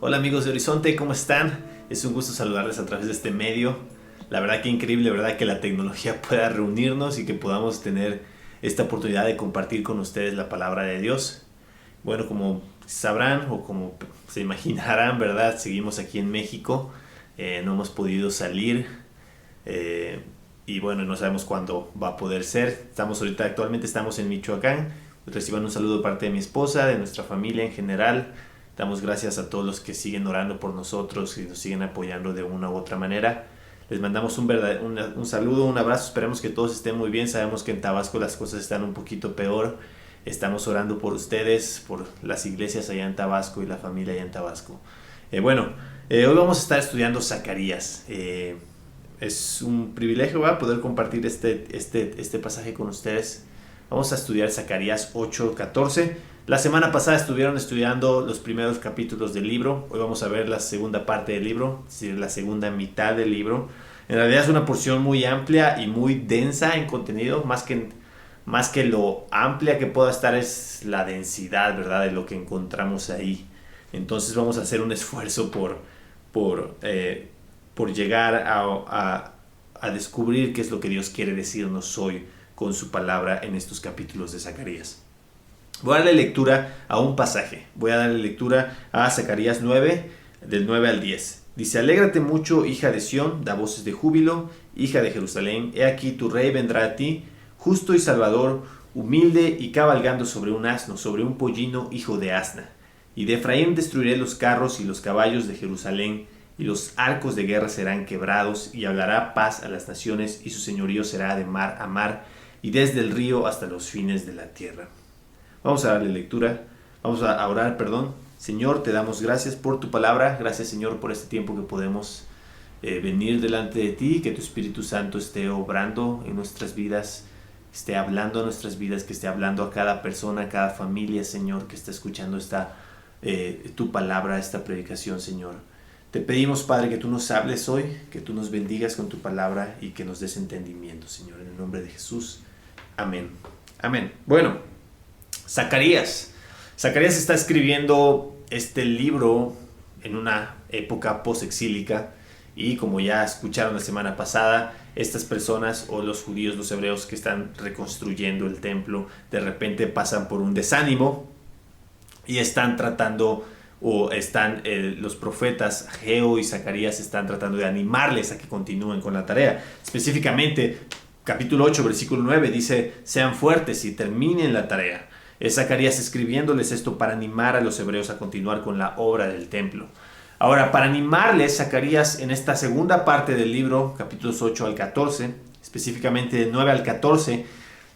Hola amigos de Horizonte, ¿cómo están? Es un gusto saludarles a través de este medio. La verdad que increíble, ¿verdad? Que la tecnología pueda reunirnos y que podamos tener esta oportunidad de compartir con ustedes la palabra de Dios. Bueno, como sabrán o como se imaginarán, ¿verdad? Seguimos aquí en México, no hemos podido salir eh, y bueno, no sabemos cuándo va a poder ser. Actualmente estamos en Michoacán. Reciban un saludo de parte de mi esposa, de nuestra familia en general. Damos gracias a todos los que siguen orando por nosotros y nos siguen apoyando de una u otra manera. Les mandamos un saludo, un abrazo. Esperemos que todos estén muy bien. Sabemos que en Tabasco las cosas están un poquito peor. Estamos orando por ustedes, por las iglesias allá en Tabasco y la familia allá en Tabasco. Hoy vamos a estar estudiando Zacarías. Es un privilegio, ¿verdad?, poder compartir este pasaje con ustedes. Vamos a estudiar Zacarías 8:14. La semana pasada estuvieron estudiando los primeros capítulos del libro. Hoy vamos a ver la segunda parte del libro, es decir, la segunda mitad del libro. En realidad es una porción muy amplia y muy densa en contenido. Más que lo amplia que pueda estar es la densidad, ¿verdad?, de lo que encontramos ahí. Entonces vamos a hacer un esfuerzo por llegar a descubrir qué es lo que Dios quiere decirnos hoy con su palabra en estos capítulos de Zacarías. Voy a darle lectura a un pasaje. Voy a darle lectura a Zacarías 9, del 9 al 10. Dice: Alégrate mucho, hija de Sión, da voces de júbilo, hija de Jerusalén. He aquí tu rey vendrá a ti, justo y salvador, humilde y cabalgando sobre un asno, sobre un pollino, hijo de asna. Y de Efraín destruiré los carros y los caballos de Jerusalén, y los arcos de guerra serán quebrados, y hablará paz a las naciones, y su señorío será de mar a mar, y desde el río hasta los fines de la tierra. Vamos a darle lectura, vamos a orar, perdón. Señor, te damos gracias por tu palabra, gracias Señor por este tiempo que podemos venir delante de ti, que tu Espíritu Santo esté obrando en nuestras vidas, esté hablando a nuestras vidas, que esté hablando a cada persona, a cada familia, Señor, que está escuchando tu palabra, esta predicación, Señor. Te pedimos, Padre, que tú nos hables hoy, que tú nos bendigas con tu palabra y que nos des entendimiento, Señor, en el nombre de Jesús. Amén. Amén. Bueno, Zacarías está escribiendo este libro en una época posexílica, y como ya escucharon la semana pasada, estas personas o los judíos, los hebreos que están reconstruyendo el templo, de repente pasan por un desánimo y están tratando, los profetas Ageo y Zacarías están tratando de animarles a que continúen con la tarea. Específicamente, capítulo 8, versículo 9 dice: sean fuertes y terminen la tarea. Es Zacarías escribiéndoles esto para animar a los hebreos a continuar con la obra del templo. Ahora, para animarles, Zacarías en esta segunda parte del libro, capítulos 8 al 14, específicamente de 9 al 14,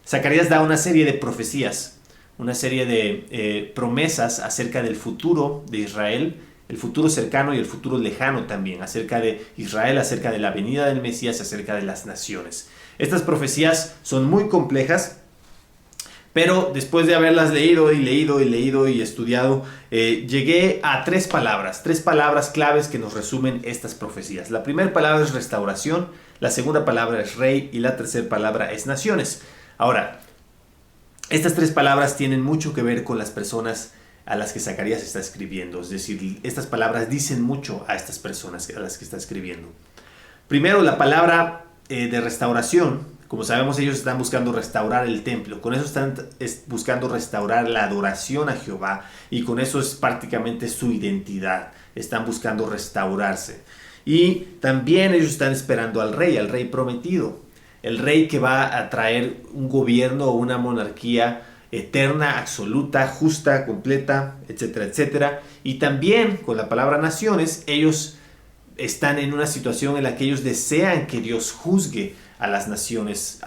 Zacarías da una serie de profecías, una serie de promesas acerca del futuro de Israel, el futuro cercano y el futuro lejano también, acerca de Israel, acerca de la venida del Mesías, acerca de las naciones. Estas profecías son muy complejas, pero después de haberlas leído y estudiado, llegué a tres palabras claves que nos resumen estas profecías. La primera palabra es restauración, la segunda palabra es rey y la tercera palabra es naciones. Ahora, estas tres palabras tienen mucho que ver con las personas a las que Zacarías está escribiendo. Es decir, estas palabras dicen mucho a estas personas a las que está escribiendo. Primero, la palabra de restauración. Como sabemos, ellos están buscando restaurar el templo. Con eso están buscando restaurar la adoración a Jehová. Y con eso es prácticamente su identidad. Están buscando restaurarse. Y también ellos están esperando al rey prometido. El rey que va a traer un gobierno o una monarquía eterna, absoluta, justa, completa, etcétera, etcétera. Y también con la palabra naciones, ellos están en una situación en la que ellos desean que Dios juzgue a las naciones,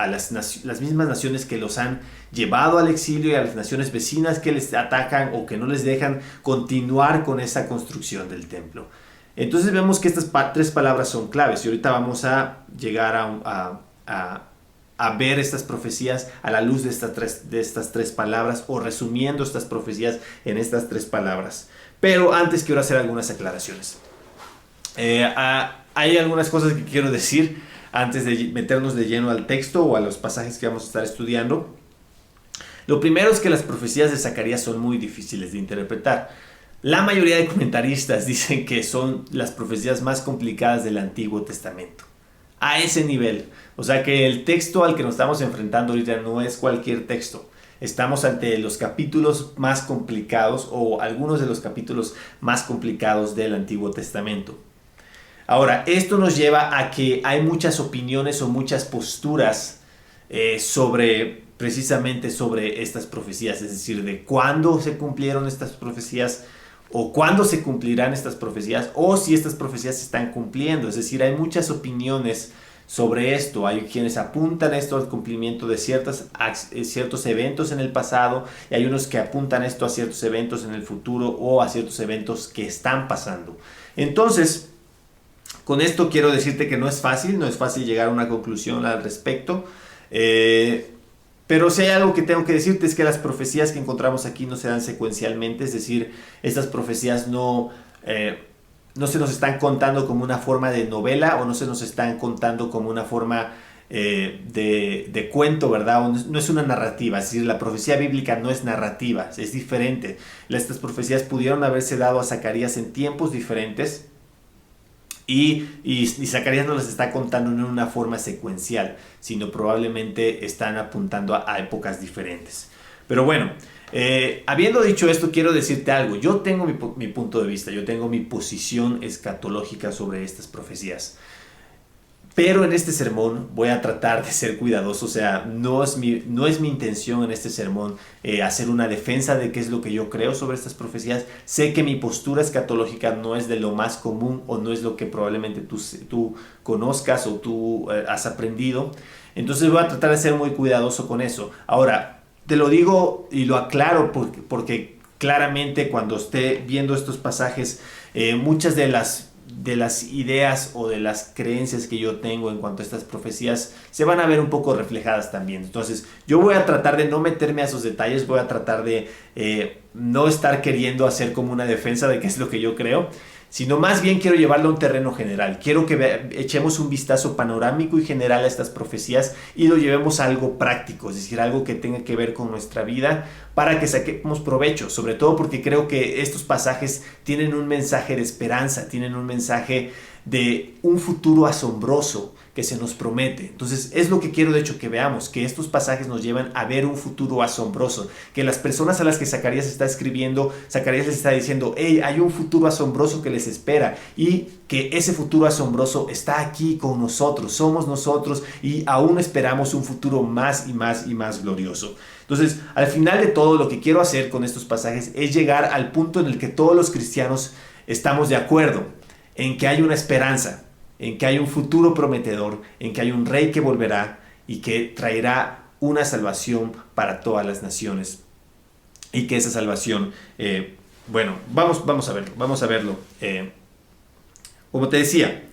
las mismas naciones que los han llevado al exilio, y a las naciones vecinas que les atacan o que no les dejan continuar con esa construcción del templo. Entonces vemos que estas tres palabras son claves, y ahorita vamos a llegar a ver estas profecías a la luz de estas tres palabras, o resumiendo estas profecías en estas tres palabras. Pero antes quiero hacer algunas aclaraciones. Hay algunas cosas que quiero decir antes de meternos de lleno al texto o a los pasajes que vamos a estar estudiando. Lo primero es que las profecías de Zacarías son muy difíciles de interpretar. La mayoría de comentaristas dicen que son las profecías más complicadas del Antiguo Testamento. A ese nivel. O sea que el texto al que nos estamos enfrentando ahorita no es cualquier texto. Estamos ante los capítulos más complicados o algunos de los capítulos más complicados del Antiguo Testamento. Ahora, esto nos lleva a que hay muchas opiniones o muchas posturas precisamente sobre estas profecías, es decir, de cuándo se cumplieron estas profecías o cuándo se cumplirán estas profecías o si estas profecías se están cumpliendo. Es decir, hay muchas opiniones sobre esto. Hay quienes apuntan esto al cumplimiento de ciertos eventos en el pasado y hay unos que apuntan esto a ciertos eventos en el futuro o a ciertos eventos que están pasando. Entonces, con esto quiero decirte que no es fácil llegar a una conclusión al respecto. Pero si hay algo que tengo que decirte es que las profecías que encontramos aquí no se dan secuencialmente, es decir, estas profecías no se nos están contando como una forma de novela o no se nos están contando como una forma de cuento, ¿verdad? O no es una narrativa, es decir, la profecía bíblica no es narrativa, es diferente. Estas profecías pudieron haberse dado a Zacarías en tiempos diferentes. Y Zacarías no les está contando en una forma secuencial, sino probablemente están apuntando a épocas diferentes. Pero bueno, habiendo dicho esto, quiero decirte algo. Yo tengo mi punto de vista, yo tengo mi posición escatológica sobre estas profecías. Pero en este sermón voy a tratar de ser cuidadoso, o sea, no es mi intención en este sermón hacer una defensa de qué es lo que yo creo sobre estas profecías. Sé que mi postura escatológica no es de lo más común o no es lo que probablemente tú conozcas o tú has aprendido. Entonces voy a tratar de ser muy cuidadoso con eso. Ahora, te lo digo y lo aclaro porque claramente cuando esté viendo estos pasajes, muchas de las ideas o de las creencias que yo tengo en cuanto a estas profecías se van a ver un poco reflejadas también. Entonces yo voy a tratar de no meterme a esos detalles, voy a tratar de no estar queriendo hacer como una defensa de qué es lo que yo creo, sino más bien quiero llevarlo a un terreno general. Quiero que echemos un vistazo panorámico y general a estas profecías y lo llevemos a algo práctico, es decir, algo que tenga que ver con nuestra vida para que saquemos provecho, sobre todo porque creo que estos pasajes tienen un mensaje de esperanza, tienen un mensaje de un futuro asombroso que se nos promete. Entonces es lo que quiero de hecho que veamos, que estos pasajes nos llevan a ver un futuro asombroso, que las personas a las que Zacarías está escribiendo, Zacarías les está diciendo, hey, hay un futuro asombroso que les espera y que ese futuro asombroso está aquí con nosotros, somos nosotros y aún esperamos un futuro más y más y más glorioso. Entonces, al final de todo, lo que quiero hacer con estos pasajes es llegar al punto en el que todos los cristianos estamos de acuerdo en que hay una esperanza, en que hay un futuro prometedor, en que hay un rey que volverá y que traerá una salvación para todas las naciones. Y que esa salvación, vamos a verlo. Como te decía,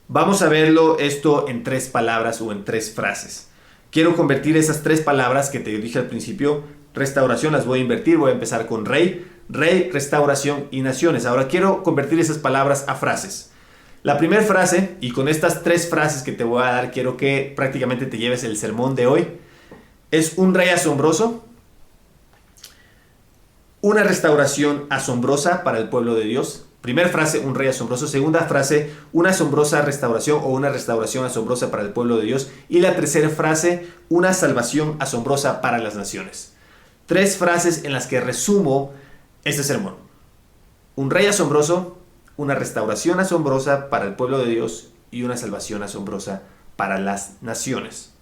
vamos a verlo esto en 3 palabras o en 3 frases. Quiero convertir esas 3 palabras que te dije al principio, restauración, las voy a invertir, voy a empezar con rey, restauración y naciones. Ahora quiero convertir esas palabras a frases. La primera frase, y con estas 3 frases que te voy a dar, quiero que prácticamente te lleves el sermón de hoy, es un rey asombroso, una restauración asombrosa para el pueblo de Dios. Primera frase, un rey asombroso. Segunda frase, una asombrosa restauración o una restauración asombrosa para el pueblo de Dios. Y la tercera frase, una salvación asombrosa para las naciones. 3 frases en las que resumo este sermón. Un rey asombroso, una restauración asombrosa para el pueblo de Dios y una salvación asombrosa para las naciones.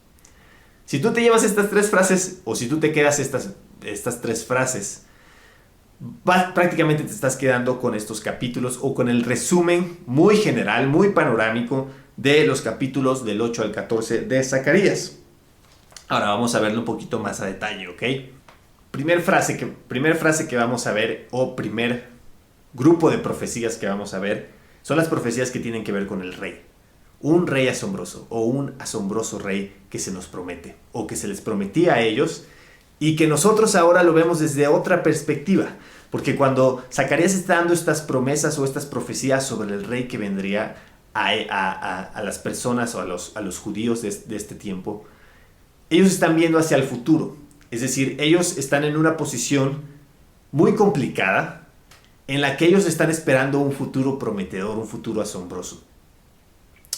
Si tú te llevas estas 3 frases o si tú te quedas estas 3 frases, prácticamente te estás quedando con estos capítulos o con el resumen muy general, muy panorámico de los capítulos del 8 al 14 de Zacarías. Ahora vamos a verlo un poquito más a detalle, ¿ok? Primer frase que vamos a ver o primer grupo de profecías que vamos a ver son las profecías que tienen que ver con el rey. Un rey asombroso o un asombroso rey que se nos promete o que se les prometía a ellos y que nosotros ahora lo vemos desde otra perspectiva. Porque cuando Zacarías está dando estas promesas o estas profecías sobre el rey que vendría a las personas o a los judíos de este tiempo, ellos están viendo hacia el futuro. Es decir, ellos están en una posición muy complicada en la que ellos están esperando un futuro prometedor, un futuro asombroso.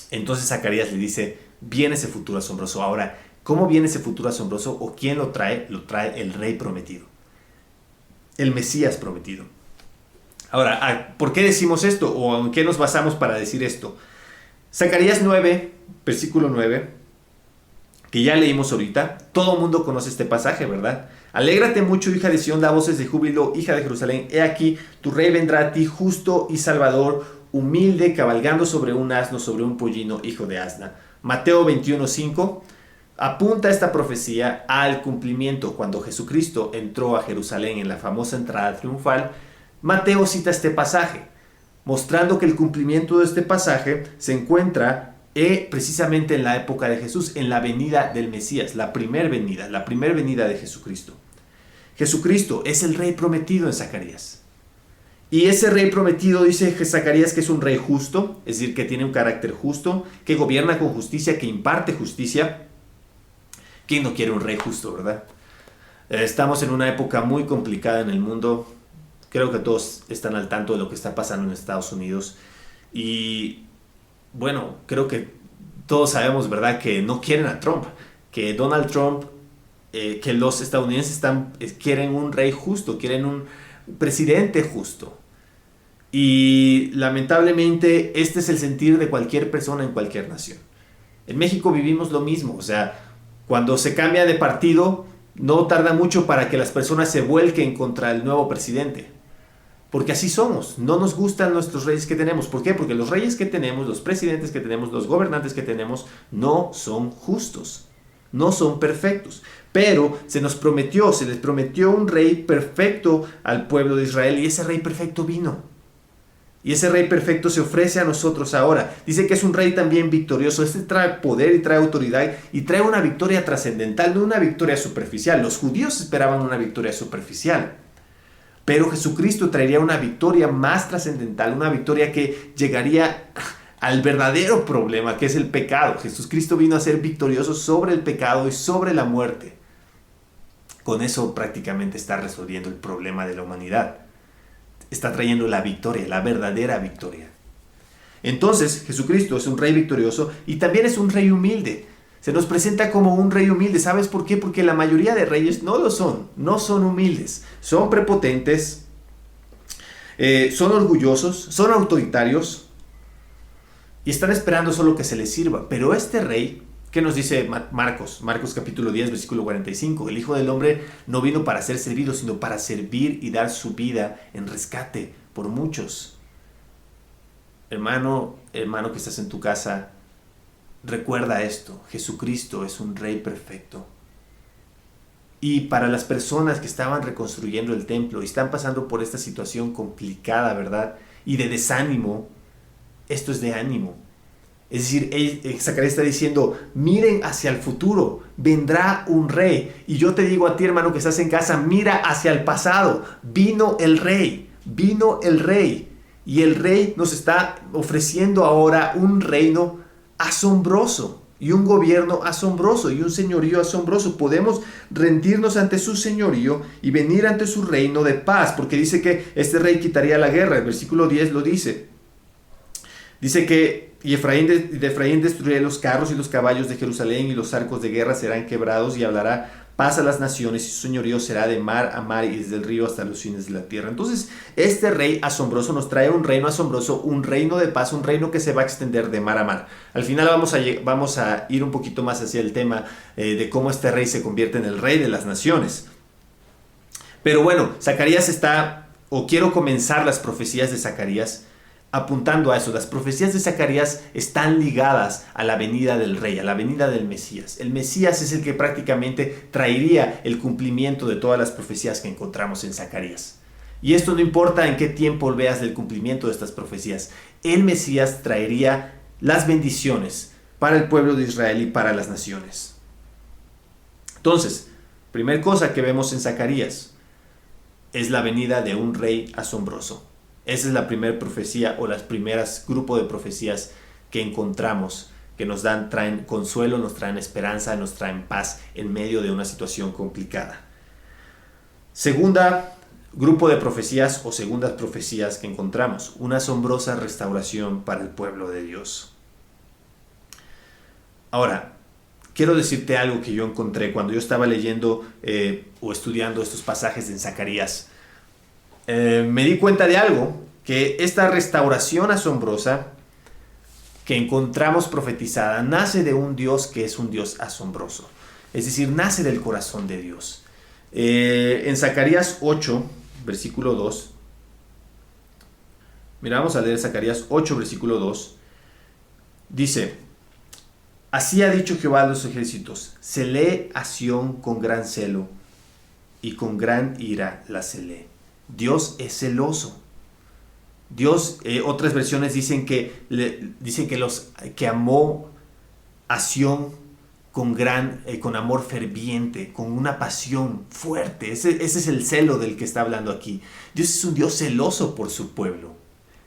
Entonces Zacarías le dice, viene ese futuro asombroso. Ahora, ¿cómo viene ese futuro asombroso o quién lo trae? Lo trae el rey prometido, el Mesías prometido. Ahora, ¿por qué decimos esto o en qué nos basamos para decir esto? Zacarías 9, versículo 9, que ya leímos ahorita, todo el mundo conoce este pasaje, ¿verdad? Alégrate mucho, hija de Sión, da voces de júbilo, hija de Jerusalén. He aquí, tu rey vendrá a ti, justo y salvador, humilde, cabalgando sobre un asno, sobre un pollino, hijo de asna. Mateo 21:5 apunta esta profecía al cumplimiento cuando Jesucristo entró a Jerusalén en la famosa entrada triunfal. Mateo cita este pasaje, mostrando que el cumplimiento de este pasaje se encuentra precisamente en la época de Jesús, en la venida del Mesías, la primer venida de Jesucristo. Jesucristo es el rey prometido en Zacarías. Y ese rey prometido dice Zacarías que es un rey justo, es decir, que tiene un carácter justo, que gobierna con justicia, que imparte justicia. ¿Quién no quiere un rey justo, verdad? Estamos en una época muy complicada en el mundo. Creo que todos están al tanto de lo que está pasando en Estados Unidos. Y bueno, creo que todos sabemos, ¿verdad?, que no quieren a Trump, que Donald Trump, que los estadounidenses quieren un rey justo, quieren un presidente justo. Y lamentablemente este es el sentir de cualquier persona en cualquier nación. En México vivimos lo mismo, o sea, cuando se cambia de partido no tarda mucho para que las personas se vuelquen contra el nuevo presidente. Porque así somos, no nos gustan nuestros reyes que tenemos. ¿Por qué? Porque los reyes que tenemos, los presidentes que tenemos, los gobernantes que tenemos, no son justos, no son perfectos. Pero se les prometió un rey perfecto al pueblo de Israel y ese rey perfecto vino. Y ese rey perfecto se ofrece a nosotros ahora. Dice que es un rey también victorioso. Este trae poder y trae autoridad y trae una victoria trascendental, no una victoria superficial. Los judíos esperaban una victoria superficial. Pero Jesucristo traería una victoria más trascendental, una victoria que llegaría al verdadero problema, que es el pecado. Jesucristo vino a ser victorioso sobre el pecado y sobre la muerte. Con eso prácticamente está resolviendo el problema de la humanidad. Está trayendo la victoria, la verdadera victoria. Entonces, Jesucristo es un rey victorioso y también es un rey humilde. Se nos presenta como un rey humilde. ¿Sabes por qué? Porque la mayoría de reyes no lo son. No son humildes. Son prepotentes. Son orgullosos. Son autoritarios. Y están esperando solo que se les sirva. Pero este rey, ¿qué nos dice Marcos? Marcos capítulo 10, versículo 45. El Hijo del Hombre no vino para ser servido, sino para servir y dar su vida en rescate por muchos. Hermano que estás en tu casa, recuerda esto, Jesucristo es un rey perfecto. Y para las personas que estaban reconstruyendo el templo y están pasando por esta situación complicada, ¿verdad?, y de desánimo, esto es de ánimo. Es decir, Zacarías está diciendo, miren hacia el futuro, vendrá un rey. Y yo te digo a ti, hermano que estás en casa, mira hacia el pasado, vino el rey. Y el rey nos está ofreciendo ahora un reino asombroso y un gobierno asombroso y un señorío asombroso. Podemos rendirnos ante su señorío y venir ante su reino de paz, porque dice que este rey quitaría la guerra. El versículo 10 lo dice. Dice que de Efraín destruiré los carros y los caballos de Jerusalén y los arcos de guerra serán quebrados y hablará paz a las naciones y su señorío será de mar a mar y desde el río hasta los fines de la tierra. Entonces, este rey asombroso nos trae un reino asombroso, un reino de paz, un reino que se va a extender de mar a mar. Al final vamos a ir un poquito más hacia el tema de cómo este rey se convierte en el rey de las naciones. Pero bueno, quiero comenzar las profecías de Zacarías apuntando a eso. Las profecías de Zacarías están ligadas a la venida del rey, a la venida del Mesías. El Mesías es el que prácticamente traería el cumplimiento de todas las profecías que encontramos en Zacarías. Y esto no importa en qué tiempo veas del cumplimiento de estas profecías. El Mesías traería las bendiciones para el pueblo de Israel y para las naciones. Entonces, primera cosa que vemos en Zacarías es la venida de un rey asombroso. Esa es la primera profecía o las primeras grupos de profecías que encontramos que traen consuelo, nos traen esperanza, nos traen paz en medio de una situación complicada. Segunda grupo de profecías o segundas profecías que encontramos. Una asombrosa restauración para el pueblo de Dios. Ahora, quiero decirte algo que yo encontré cuando yo estaba leyendo o estudiando estos pasajes en Zacarías. Me di cuenta de algo, que esta restauración asombrosa que encontramos profetizada nace de un Dios que es un Dios asombroso. Es decir, nace del corazón de Dios. En Zacarías 8, versículo 2. Mira, vamos a leer Zacarías 8, versículo 2. Dice: así ha dicho Jehová de los ejércitos, celé a Sión con gran celo, y con gran ira la celé. Dios es celoso. Dios, otras versiones dicen que amó a Sión con amor ferviente, con una pasión fuerte. Ese es el celo del que está hablando aquí. Dios es un Dios celoso por su pueblo.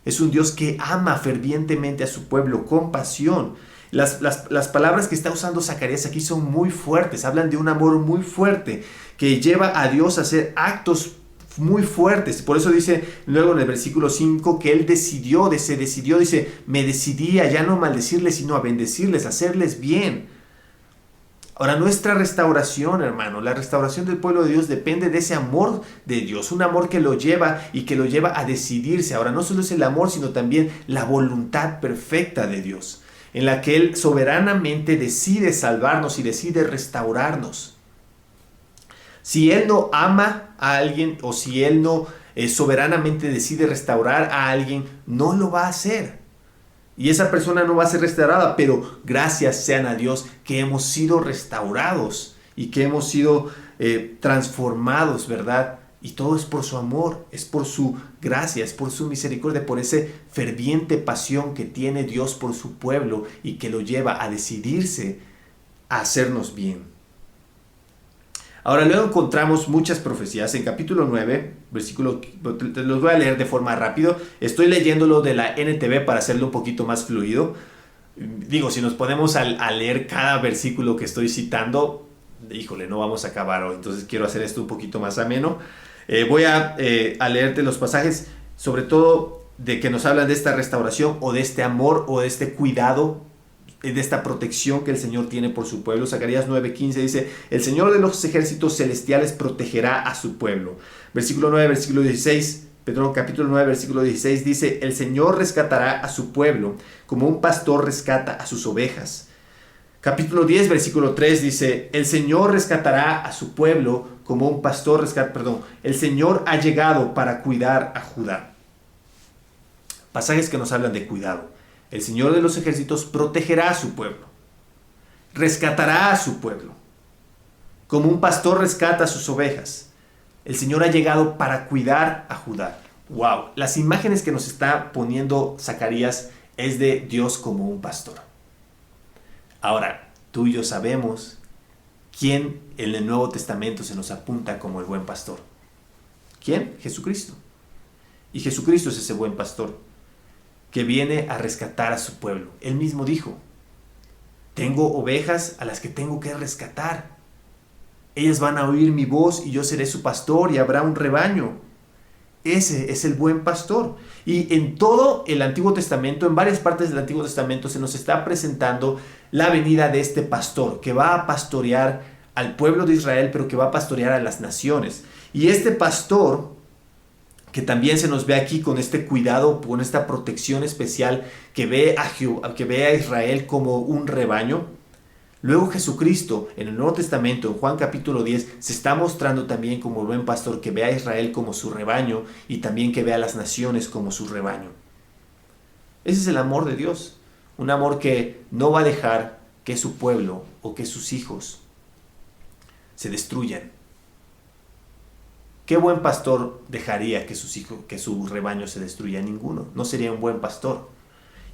Es un Dios que ama fervientemente a su pueblo con pasión. Las palabras que está usando Zacarías aquí son muy fuertes. Hablan de un amor muy fuerte que lleva a Dios a hacer actos muy fuertes. Por eso dice luego en el versículo 5 que él decidió, dice, me decidí a ya no maldecirles, sino a bendecirles, a hacerles bien. Ahora, nuestra restauración, hermano, la restauración del pueblo de Dios depende de ese amor de Dios, un amor que lo lleva a decidirse. Ahora, no solo es el amor, sino también la voluntad perfecta de Dios, en la que Él soberanamente decide salvarnos y decide restaurarnos. Si Él no ama a alguien o si Él no soberanamente decide restaurar a alguien, no lo va a hacer. Y esa persona no va a ser restaurada, pero gracias sean a Dios que hemos sido restaurados y que hemos sido transformados, ¿verdad? Y todo es por su amor, es por su gracia, es por su misericordia, por esa ferviente pasión que tiene Dios por su pueblo y que lo lleva a decidirse a hacernos bien. Ahora luego encontramos muchas profecías en capítulo 9, versículo, te los voy a leer de forma rápido. Estoy leyéndolo de la NTV para hacerlo un poquito más fluido. Digo, si nos ponemos a leer cada versículo que estoy citando, híjole, no vamos a acabar hoy. Entonces quiero hacer esto un poquito más ameno. Voy a leerte los pasajes, sobre todo de que nos hablan de esta restauración o de este amor o de este cuidado, de esta protección que el Señor tiene por su pueblo. Zacarías 9:15 dice: el Señor de los ejércitos celestiales protegerá a su pueblo. Versículo 9, versículo 16, capítulo 9, versículo 16 dice: el Señor rescatará a su pueblo como un pastor rescata a sus ovejas. Capítulo 10, versículo 3 dice: el Señor rescatará a su pueblo como un pastor el Señor ha llegado para cuidar a Judá. Pasajes que nos hablan de cuidado. El Señor de los ejércitos protegerá a su pueblo, rescatará a su pueblo, como un pastor rescata a sus ovejas. El Señor ha llegado para cuidar a Judá. ¡Wow! Las imágenes que nos está poniendo Zacarías es de Dios como un pastor. Ahora, tú y yo sabemos quién en el Nuevo Testamento se nos apunta como el buen pastor. ¿Quién? Jesucristo. Y Jesucristo es ese buen pastor que viene a rescatar a su pueblo. Él mismo dijo: tengo ovejas a las que tengo que rescatar. Ellas van a oír mi voz y yo seré su pastor y habrá un rebaño. Ese es el buen pastor. Y en todo el Antiguo Testamento, en varias partes del Antiguo Testamento, se nos está presentando la venida de este pastor que va a pastorear al pueblo de Israel, pero que va a pastorear a las naciones. Y este pastor, que también se nos ve aquí con este cuidado, con esta protección especial, que ve a Israel como un rebaño. Luego Jesucristo en el Nuevo Testamento, en Juan capítulo 10, se está mostrando también como el buen pastor que ve a Israel como su rebaño y también que ve a las naciones como su rebaño. Ese es el amor de Dios, un amor que no va a dejar que su pueblo o que sus hijos se destruyan. ¿Qué buen pastor dejaría que su rebaño se destruya? Ninguno. No sería un buen pastor.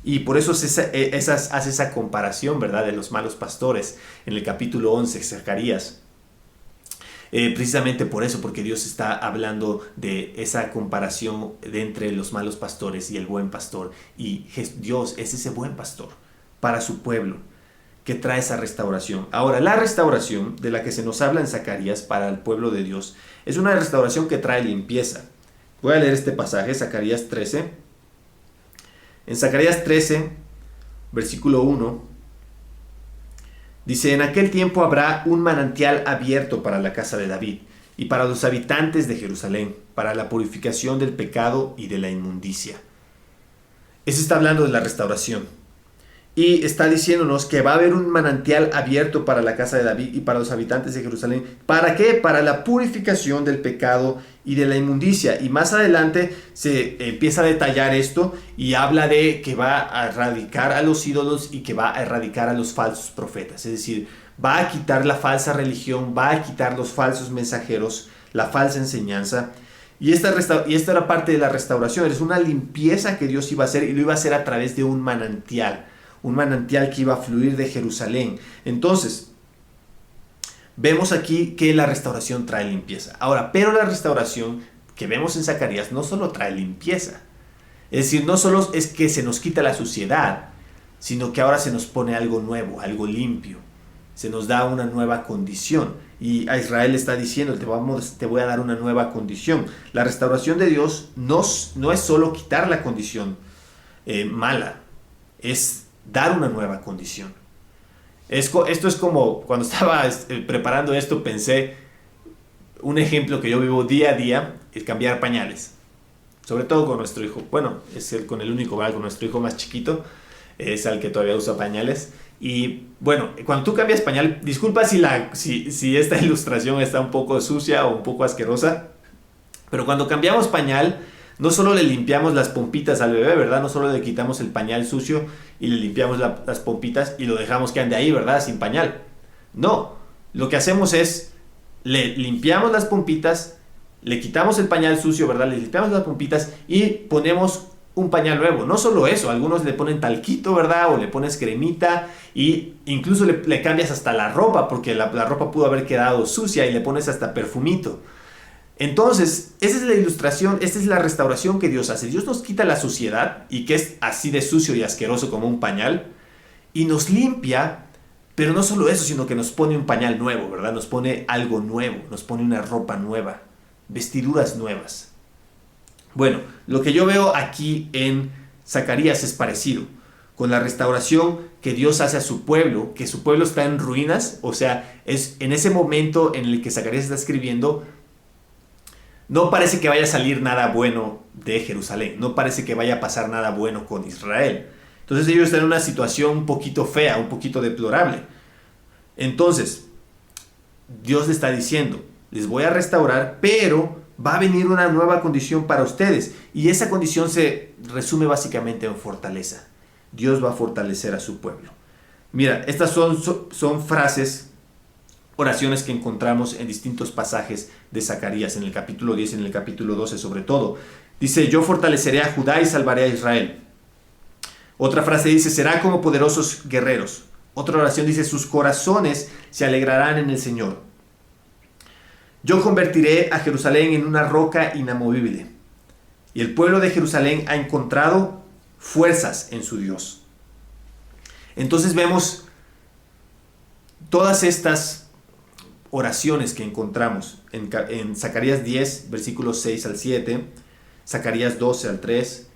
Y por eso hace esa comparación, ¿verdad?, de los malos pastores en el capítulo 11, Zacarías. Precisamente por eso, porque Dios está hablando de esa comparación de entre los malos pastores y el buen pastor. Y Dios es ese buen pastor para su pueblo, que trae esa restauración. Ahora, la restauración de la que se nos habla en Zacarías para el pueblo de Dios es una restauración que trae limpieza. Voy a leer este pasaje, Zacarías 13. En Zacarías 13, versículo 1, dice: en aquel tiempo habrá un manantial abierto para la casa de David y para los habitantes de Jerusalén, para la purificación del pecado y de la inmundicia. Eso está hablando de la restauración. Y está diciéndonos que va a haber un manantial abierto para la casa de David y para los habitantes de Jerusalén. ¿Para qué? Para la purificación del pecado y de la inmundicia. Y más adelante se empieza a detallar esto y habla de que va a erradicar a los ídolos y que va a erradicar a los falsos profetas. Es decir, va a quitar la falsa religión, va a quitar los falsos mensajeros, la falsa enseñanza. Y esta era parte de la restauración. Es una limpieza que Dios iba a hacer, y lo iba a hacer a través de un manantial que iba a fluir de Jerusalén. Entonces, vemos aquí que la restauración trae limpieza. Ahora, pero la restauración que vemos en Zacarías no solo trae limpieza. Es decir, no solo es que se nos quita la suciedad, sino que ahora se nos pone algo nuevo, algo limpio. Se nos da una nueva condición. Y a Israel le está diciendo: te voy a dar una nueva condición. La restauración de Dios no es solo quitar la condición mala, es dar una nueva condición. Esto es como cuando estaba preparando esto, pensé un ejemplo que yo vivo día a día, es cambiar pañales, sobre todo con nuestro hijo. Bueno, es con el único, ¿verdad? Con nuestro hijo más chiquito, es al que todavía usa pañales. Y bueno, cuando tú cambias pañal, disculpa si esta ilustración está un poco sucia o un poco asquerosa, pero cuando cambiamos pañal, no solo le limpiamos las pompitas al bebé, ¿verdad? No solo le quitamos el pañal sucio y le limpiamos las pompitas y lo dejamos que ande ahí, ¿verdad? Sin pañal. No, lo que hacemos es, le limpiamos las pompitas, le quitamos el pañal sucio, ¿verdad? Le limpiamos las pompitas y ponemos un pañal nuevo. No solo eso, algunos le ponen talquito, ¿verdad? O le pones cremita, y incluso le cambias hasta la ropa, porque la ropa pudo haber quedado sucia, y le pones hasta perfumito. Entonces, esa es la ilustración, esta es la restauración que Dios hace. Dios nos quita la suciedad, y que es así de sucio y asqueroso como un pañal, y nos limpia, pero no solo eso, sino que nos pone un pañal nuevo, ¿verdad? Nos pone algo nuevo, nos pone una ropa nueva, vestiduras nuevas. Bueno, lo que yo veo aquí en Zacarías es parecido, con la restauración que Dios hace a su pueblo, que su pueblo está en ruinas. O sea, es en ese momento en el que Zacarías está escribiendo, no parece que vaya a salir nada bueno de Jerusalén, no parece que vaya a pasar nada bueno con Israel. Entonces ellos están en una situación un poquito fea, un poquito deplorable. Entonces, Dios le está diciendo: les voy a restaurar, pero va a venir una nueva condición para ustedes. Y esa condición se resume básicamente en fortaleza. Dios va a fortalecer a su pueblo. Mira, estas son frases, oraciones que encontramos en distintos pasajes de Zacarías, en el capítulo 10 y en el capítulo 12 sobre todo. Dice: yo fortaleceré a Judá y salvaré a Israel. Otra frase dice: será como poderosos guerreros. Otra oración dice: sus corazones se alegrarán en el Señor. Yo convertiré a Jerusalén en una roca inamovible, y el pueblo de Jerusalén ha encontrado fuerzas en su Dios. Entonces vemos todas estas oraciones que encontramos en Zacarías 10, versículos 6 al 7, Zacarías 12 al 3,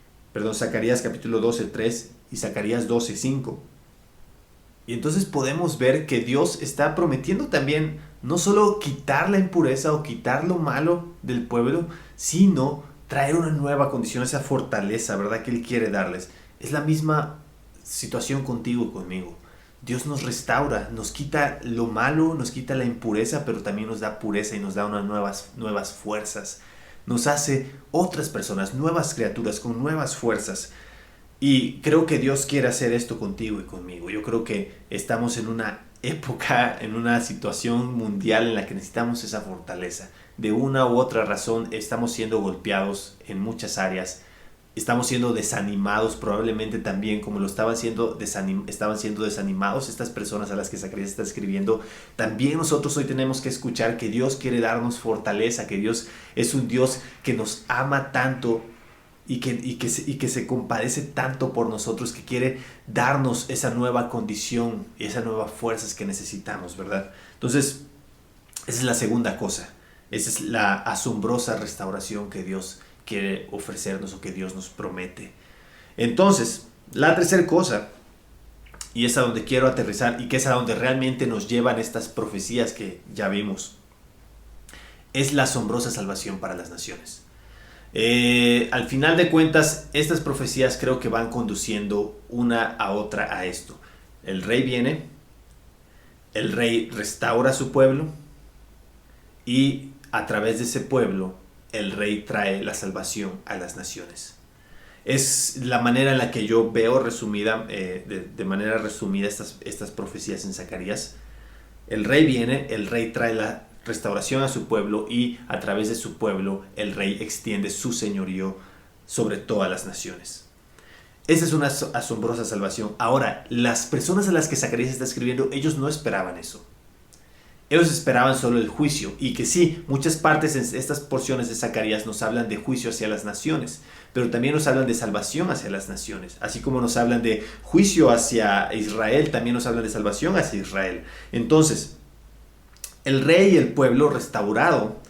Zacarías capítulo 12, 3 y Zacarías 12, 5. Y entonces podemos ver que Dios está prometiendo también no solo quitar la impureza o quitar lo malo del pueblo, sino traer una nueva condición, esa fortaleza, ¿verdad?, que Él quiere darles. Es la misma situación contigo y conmigo. Dios nos restaura, nos quita lo malo, nos quita la impureza, pero también nos da pureza y nos da unas nuevas fuerzas. Nos hace otras personas, nuevas criaturas con nuevas fuerzas. Y creo que Dios quiere hacer esto contigo y conmigo. Yo creo que estamos en una época, en una situación mundial en la que necesitamos esa fortaleza. De una u otra razón estamos siendo golpeados en muchas áreas. Estamos siendo desanimados, probablemente también como lo estaban siendo desanimados estas personas a las que Zacarías está escribiendo. También nosotros hoy tenemos que escuchar que Dios quiere darnos fortaleza, que Dios es un Dios que nos ama tanto y que se compadece tanto por nosotros, que quiere darnos esa nueva condición y esas nuevas fuerzas que necesitamos, ¿verdad? Entonces, esa es la segunda cosa. Esa es la asombrosa restauración que Dios quiere ofrecernos o que Dios nos promete. Entonces, la tercera cosa, y es a donde quiero aterrizar y que es a donde realmente nos llevan estas profecías que ya vimos, es la asombrosa salvación para las naciones. Al final de cuentas, estas profecías creo que van conduciendo una a otra a esto. El rey viene, el rey restaura a su pueblo y a través de ese pueblo el rey trae la salvación a las naciones. Es la manera en la que yo veo resumida, de manera resumida estas profecías en Zacarías. El rey viene, el rey trae la restauración a su pueblo y a través de su pueblo el rey extiende su señorío sobre todas las naciones. Esa es una asombrosa salvación. Ahora, las personas a las que Zacarías está escribiendo, ellos no esperaban eso. Ellos esperaban solo el juicio, y que sí, muchas partes en estas porciones de Zacarías nos hablan de juicio hacia las naciones, pero también nos hablan de salvación hacia las naciones. Así como nos hablan de juicio hacia Israel, también nos hablan de salvación hacia Israel. Entonces, el rey y el pueblo restaurado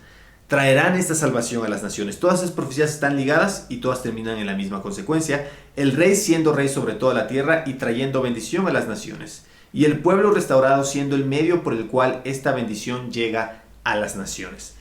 traerán esta salvación a las naciones. Todas esas profecías están ligadas y todas terminan en la misma consecuencia. El rey siendo rey sobre toda la tierra y trayendo bendición a las naciones. Y el pueblo restaurado siendo el medio por el cual esta bendición llega a las naciones.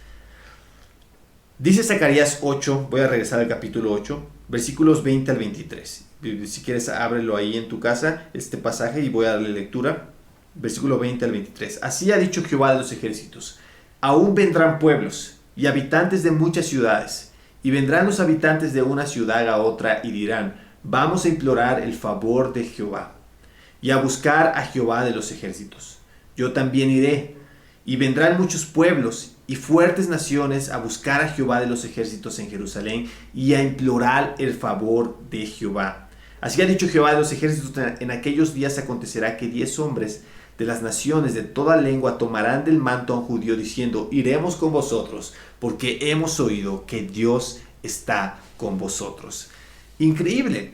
Dice Zacarías 8, voy a regresar al capítulo 8, versículos 20 al 23. Si quieres, ábrelo ahí en tu casa, este pasaje, y voy a darle lectura. Versículo 20 al 23. Así ha dicho Jehová de los ejércitos: aún vendrán pueblos y habitantes de muchas ciudades, y vendrán los habitantes de una ciudad a otra y dirán: vamos a implorar el favor de Jehová y a buscar a Jehová de los ejércitos. Yo también iré, y vendrán muchos pueblos y fuertes naciones a buscar a Jehová de los ejércitos en Jerusalén y a implorar el favor de Jehová. Así ha dicho Jehová de los ejércitos: en aquellos días acontecerá que 10 hombres de las naciones de toda lengua tomarán del manto a un judío diciendo: iremos con vosotros, porque hemos oído que Dios está con vosotros. Increíble.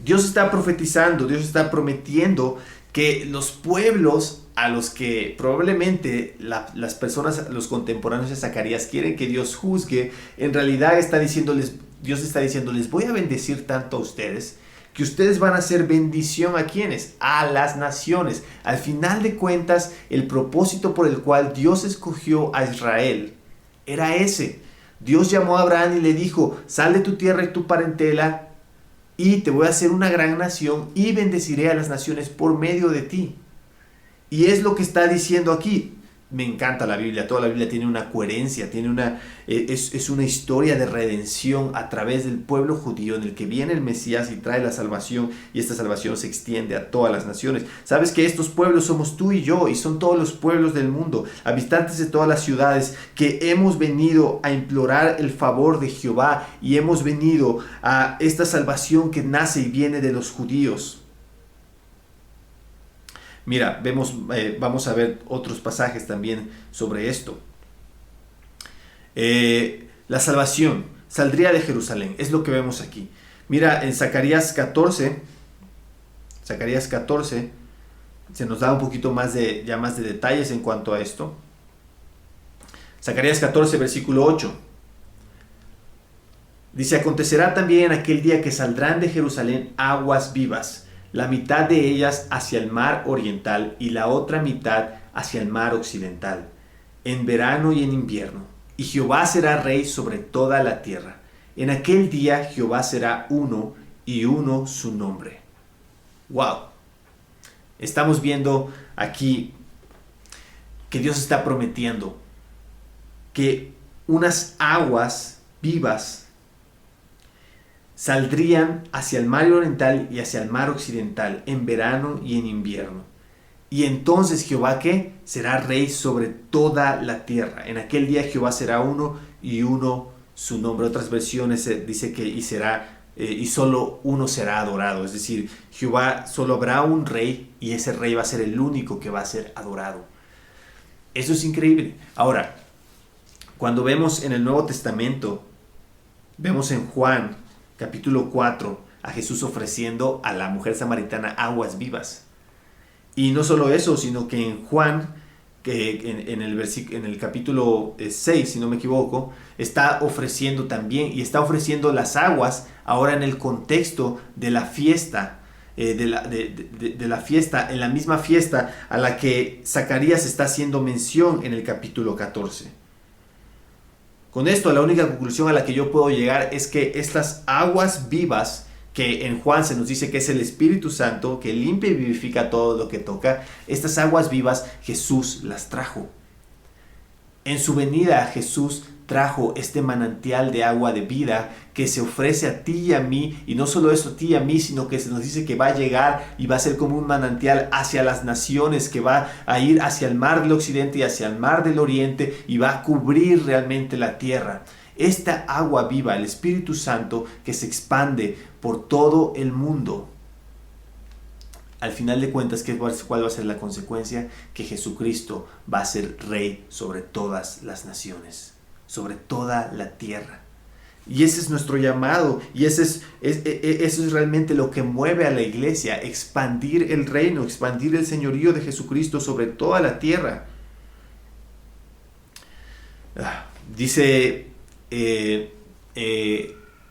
Dios está profetizando, Dios está prometiendo que los pueblos a los que probablemente las personas, los contemporáneos de Zacarías, quieren que Dios juzgue, en realidad Dios está diciendo: les voy a bendecir tanto a ustedes, que ustedes van a ser bendición ¿a quiénes? A las naciones. Al final de cuentas, el propósito por el cual Dios escogió a Israel era ese. Dios llamó a Abraham y le dijo: sal de tu tierra y tu parentela, y te voy a hacer una gran nación y bendeciré a las naciones por medio de ti. Y es lo que está diciendo aquí. Me encanta la Biblia, toda la Biblia tiene una coherencia, es una historia de redención a través del pueblo judío en el que viene el Mesías y trae la salvación, y esta salvación se extiende a todas las naciones. Sabes que estos pueblos somos tú y yo, y son todos los pueblos del mundo, habitantes de todas las ciudades, que hemos venido a implorar el favor de Jehová y hemos venido a esta salvación que nace y viene de los judíos. Mira, vamos a ver otros pasajes también sobre esto. La salvación saldría de Jerusalén, es lo que vemos aquí. Mira, en Zacarías 14, se nos da un poquito más de detalles en cuanto a esto. Zacarías 14, versículo 8. Dice: acontecerá también en aquel día que saldrán de Jerusalén aguas vivas, la mitad de ellas hacia el mar oriental y la otra mitad hacia el mar occidental, en verano y en invierno. Y Jehová será rey sobre toda la tierra. En aquel día Jehová será uno y uno su nombre. ¡Wow! Estamos viendo aquí que Dios está prometiendo que unas aguas vivas saldrían hacia el mar oriental y hacia el mar occidental, en verano y en invierno. Y entonces Jehová, ¿qué? Será rey sobre toda la tierra. En aquel día Jehová será uno y uno su nombre. Otras versiones dice que y solo uno será adorado. Es decir, Jehová, solo habrá un rey y ese rey va a ser el único que va a ser adorado. Eso es increíble. Ahora, cuando vemos en el Nuevo Testamento Vemos en Juan capítulo 4 a Jesús ofreciendo a la mujer samaritana aguas vivas. Y no solo eso, sino que en Juan, que en el capítulo 6, si no me equivoco, está ofreciendo también, y está ofreciendo las aguas ahora en el contexto de la fiesta, de la fiesta, en la misma fiesta a la que Zacarías está haciendo mención en el capítulo 14. Con esto, la única conclusión a la que yo puedo llegar es que estas aguas vivas, que en Juan se nos dice que es el Espíritu Santo, que limpia y vivifica todo lo que toca, estas aguas vivas Jesús las trajo. En su venida Jesús trajo este manantial de agua de vida que se ofrece a ti y a mí, y no solo eso a ti y a mí, sino que se nos dice que va a llegar y va a ser como un manantial hacia las naciones, que va a ir hacia el mar del occidente y hacia el mar del oriente y va a cubrir realmente la tierra. Esta agua viva, el Espíritu Santo, que se expande por todo el mundo. Al final de cuentas, ¿cuál va a ser la consecuencia? Que Jesucristo va a ser rey sobre todas las naciones, sobre toda la tierra. Y ese es nuestro llamado, y eso es realmente lo que mueve a la iglesia, expandir el reino, expandir el señorío de Jesucristo sobre toda la tierra. Dice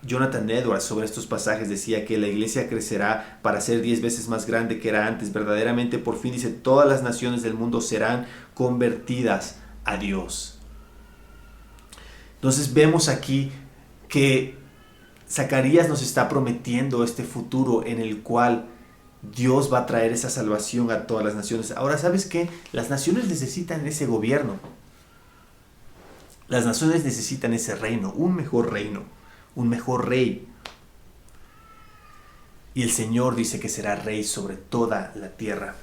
Jonathan Edwards sobre estos pasajes, decía que la iglesia crecerá para ser 10 veces más grande que era antes. Verdaderamente, por fin, dice, todas las naciones del mundo serán convertidas a Dios. Entonces vemos aquí que Zacarías nos está prometiendo este futuro en el cual Dios va a traer esa salvación a todas las naciones. Ahora, ¿sabes qué? Las naciones necesitan ese gobierno. Las naciones necesitan ese reino, un mejor rey. Y el Señor dice que será rey sobre toda la tierra.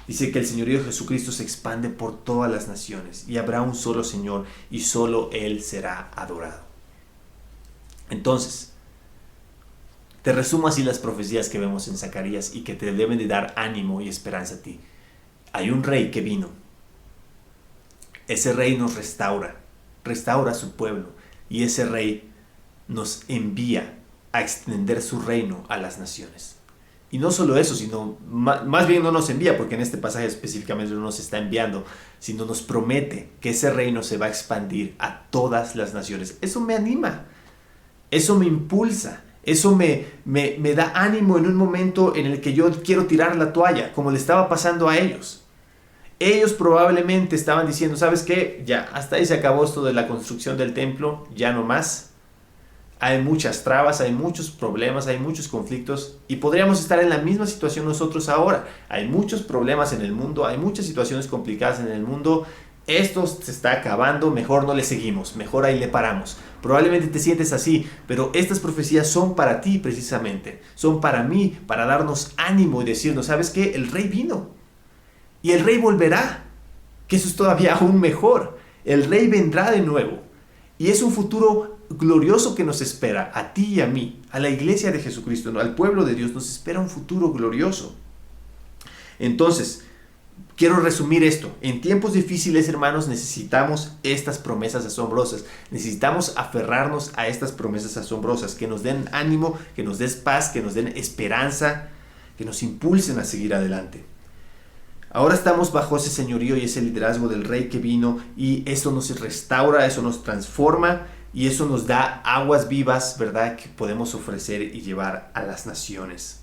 Dice que el señorío de Jesucristo se expande por todas las naciones y habrá un solo Señor y solo Él será adorado. Entonces, te resumo así las profecías que vemos en Zacarías y que te deben de dar ánimo y esperanza a ti. Hay un rey que vino. Ese rey nos restaura a su pueblo, y ese rey nos envía a extender su reino a las naciones. Y no solo eso, sino más bien no nos envía, porque en este pasaje específicamente no nos está enviando, sino nos promete que ese reino se va a expandir a todas las naciones. Eso me anima, eso me impulsa, eso me da ánimo en un momento en el que yo quiero tirar la toalla, como le estaba pasando a ellos. Ellos probablemente estaban diciendo, ¿sabes qué? Ya, hasta ahí se acabó esto de la construcción del templo, ya no más. Hay muchas trabas, hay muchos problemas, hay muchos conflictos, y podríamos estar en la misma situación nosotros ahora. Hay muchos problemas en el mundo, hay muchas situaciones complicadas en el mundo. Esto se está acabando, mejor no le seguimos, mejor ahí le paramos. Probablemente te sientes así, pero estas profecías son para ti precisamente, son para mí, para darnos ánimo y decirnos, ¿sabes qué? El rey vino. Y el rey volverá, que eso es todavía aún mejor. El rey vendrá de nuevo. Y es un futuro glorioso que nos espera, a ti y a mí, a la iglesia de Jesucristo, ¿no? Al pueblo de Dios, nos espera un futuro glorioso. Entonces, quiero resumir esto. En tiempos difíciles, hermanos, necesitamos estas promesas asombrosas. Necesitamos aferrarnos a estas promesas asombrosas, que nos den ánimo, que nos den paz, que nos den esperanza, que nos impulsen a seguir adelante. Ahora estamos bajo ese señorío y ese liderazgo del rey que vino, y eso nos restaura, eso nos transforma y eso nos da aguas vivas, ¿verdad?, que podemos ofrecer y llevar a las naciones.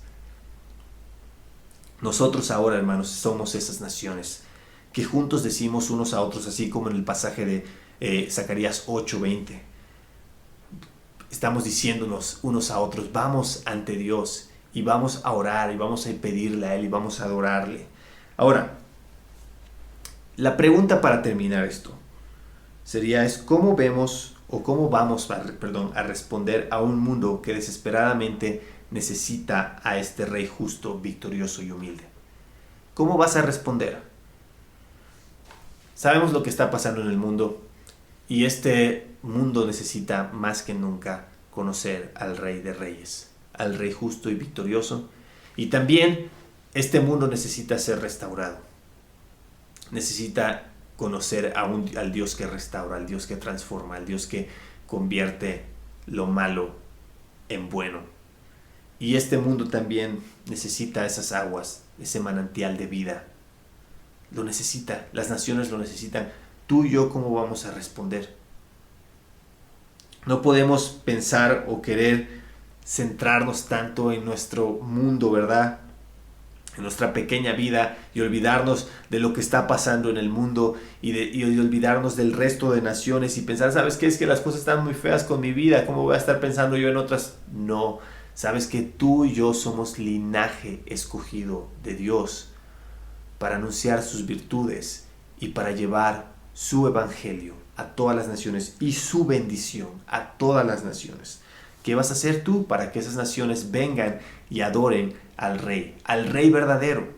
Nosotros ahora, hermanos, somos esas naciones que juntos decimos unos a otros, así como en el pasaje de Zacarías 8:20. Estamos diciéndonos unos a otros, vamos ante Dios y vamos a orar y vamos a pedirle a Él y vamos a adorarle. Ahora, la pregunta para terminar esto sería ¿cómo vemos o cómo vamos a responder a un mundo que desesperadamente necesita a este rey justo, victorioso y humilde? ¿Cómo vas a responder? Sabemos lo que está pasando en el mundo, y este mundo necesita más que nunca conocer al Rey de Reyes, al Rey justo y victorioso, y también este mundo necesita ser restaurado. Necesita conocer al Dios que restaura, al Dios que transforma, al Dios que convierte lo malo en bueno. Y este mundo también necesita esas aguas, ese manantial de vida. Lo necesita, las naciones lo necesitan. Tú y yo, ¿cómo vamos a responder? No podemos pensar o querer centrarnos tanto en nuestro mundo, ¿verdad? En nuestra pequeña vida, y olvidarnos de lo que está pasando en el mundo y olvidarnos del resto de naciones y pensar, ¿sabes qué? Es que las cosas están muy feas con mi vida, ¿cómo voy a estar pensando yo en otras? No, sabes que tú y yo somos linaje escogido de Dios para anunciar sus virtudes y para llevar su evangelio a todas las naciones y su bendición a todas las naciones. ¿Qué vas a hacer tú para que esas naciones vengan y adoren al rey verdadero?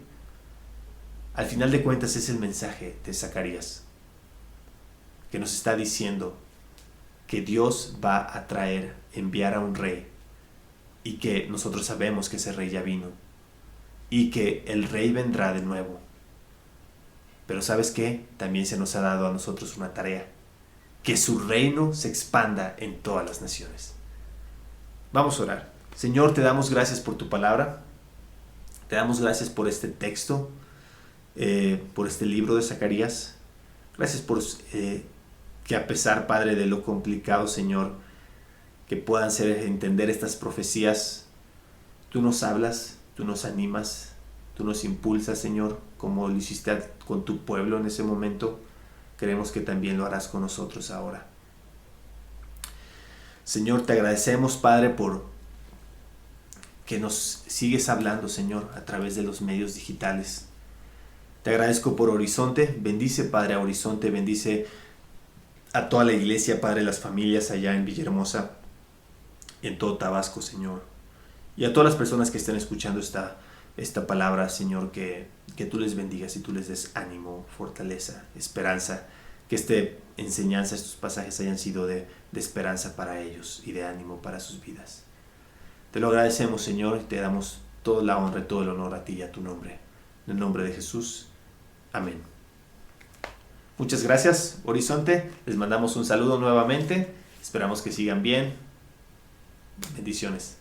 Al final de cuentas es el mensaje de Zacarías, que nos está diciendo que Dios va a enviar a un rey, y que nosotros sabemos que ese rey ya vino, y que el rey vendrá de nuevo. Pero ¿sabes qué? También se nos ha dado a nosotros una tarea, que su reino se expanda en todas las naciones. Vamos a orar. Señor, te damos gracias por tu palabra. Te damos gracias por este texto, por este libro de Zacarías. Gracias por que a pesar, Padre, de lo complicado, Señor, que puedan entender estas profecías, tú nos hablas, tú nos animas, tú nos impulsas, Señor, como lo hiciste con tu pueblo en ese momento. Creemos que también lo harás con nosotros ahora. Señor, te agradecemos, Padre, por que nos sigues hablando, Señor, a través de los medios digitales. Te agradezco por Horizonte. Bendice, Padre, a Horizonte. Bendice a toda la iglesia, Padre, las familias allá en Villahermosa y en todo Tabasco, Señor. Y a todas las personas que estén escuchando esta palabra, Señor, que tú les bendigas y tú les des ánimo, fortaleza, esperanza. Que esta enseñanza, estos pasajes hayan sido de esperanza para ellos y de ánimo para sus vidas. Te lo agradecemos, Señor, y te damos toda la honra y todo el honor a ti y a tu nombre. En el nombre de Jesús. Amén. Muchas gracias, Horizonte. Les mandamos un saludo nuevamente. Esperamos que sigan bien. Bendiciones.